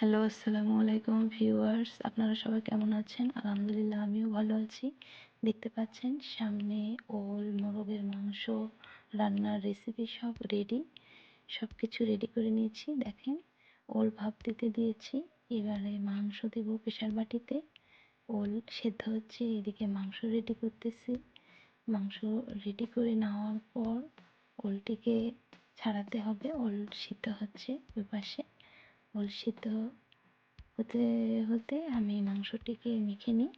Hello, আসসালামু আলাইকুম viewers. আপনারা সবাই কেমন আছেন? আলহামদুলিল্লাহ আমিও ভালো আছি। দেখতে পাচ্ছেন সামনে ওল, মোরগের মাংস রান্নার রেসিপি সব রেডি। সব কিছু রেডি করে নিয়েছি। দেখেন ওল ভাপ দিতে দিয়েছি। এবারে মাংস দেব প্রেসার বাটিতে। ওল সেদ্ধ হচ্ছে, এদিকে মাংস রেডি করতেছি। মাংস রেডি করে নেওয়ার পর ওলটিকে ছাড়াতে হবে। ওল সিদ্ধ হচ্ছে ওই পাশে। ওল সিদ্ধ হতে হতে আমি মাংসটিকে মেখে নিই।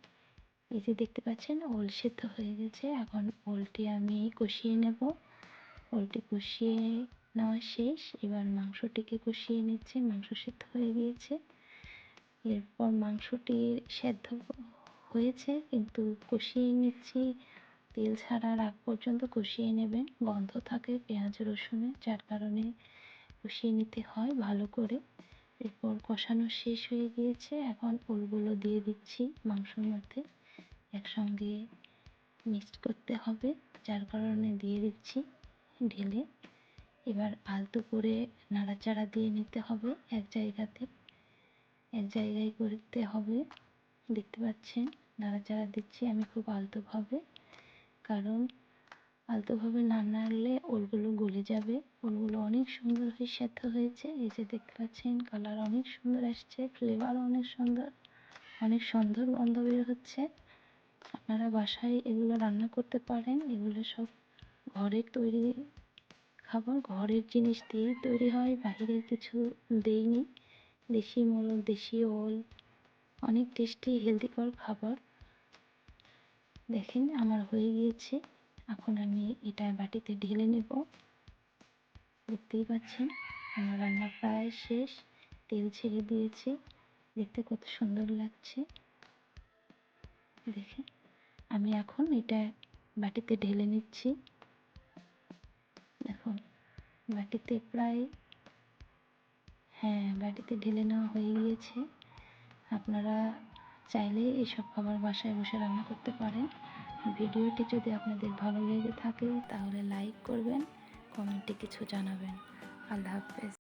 এই যে দেখতে পাচ্ছেন ওল সিদ্ধ হয়ে গেছে। এখন ওলটি আমি কষিয়ে নেব। ওলটি কষিয়ে নেওয়া শেষ। এবার মাংসটিকে কষিয়ে নিচ্ছি। মাংস সিদ্ধ হয়ে গিয়েছে। এরপর মাংসটি সেদ্ধ হয়েছে কিন্তু কষিয়ে নিচ্ছি। তেল ছাড়ার আগ পর্যন্ত কষিয়ে নেবেন। গন্ধ থাকে পেঁয়াজ রসুনের, যার কারণে কষিয়ে নিতে হয় ভালো করে। এরপর কষানো শেষ হয়ে গিয়েছে। এখন ওলগুলো দিয়ে দিচ্ছি মাংসের মধ্যে। একসঙ্গে মিক্সড করতে হবে, যার কারণে দিয়ে দিচ্ছি ঢেলে। এবার আলতো করে নাড়াচাড়া দিয়ে নিতে হবে। এক জায়গায় করতে হবে। দেখতে পাচ্ছেন নাড়াচাড়া দিচ্ছি আমি খুব আলতোভাবে, কারণ আলতোভাবে না নাড়লে ওলগুলো গলে যাবে। ওলগুলো অনেক সুন্দর হয়ে সেদ্ধ হয়েছে। এই যে দেখতে পাচ্ছেন কালার অনেক সুন্দর আসছে, ফ্লেভারও অনেক সুন্দর, অনেক সুন্দর গন্ধ বের হচ্ছে। আপনারা বাসায় এগুলো রান্না করতে পারেন। এগুলো সব ঘরের তৈরি খাবার, ঘরের জিনিস দিয়েই তৈরি হয়, বাহিরের কিছু দেইনি। দেশি মোরগ, দেশি ওল, অনেক টেস্টি হেলদিকর খাবার। দেখেন আমার হয়ে গিয়েছে। এখন আমি এটা বাটিতে ঢেলে নেব। দেখতেই পাচ্ছেন আমার রান্না প্রায় শেষ। তেল ছেড়ে দিয়েছে, দেখতে কত সুন্দর লাগছে। দেখেন আমি এখন এটা বাটিতে ঢেলে নিচ্ছি। দেখুন বাটিতে প্রায়, বাটিতে ঢেলে নেওয়া হয়ে গিয়েছে। আপনারা চাইলে এসব খাবার বাসায় বসে রান্না করতে পারেন। ভিডিওটি যদি আপনাদের ভালো লেগে থাকে তাহলে লাইক করবেন, কমেন্টে কিছু জানাবেন। আল্লাহ হাফেজ।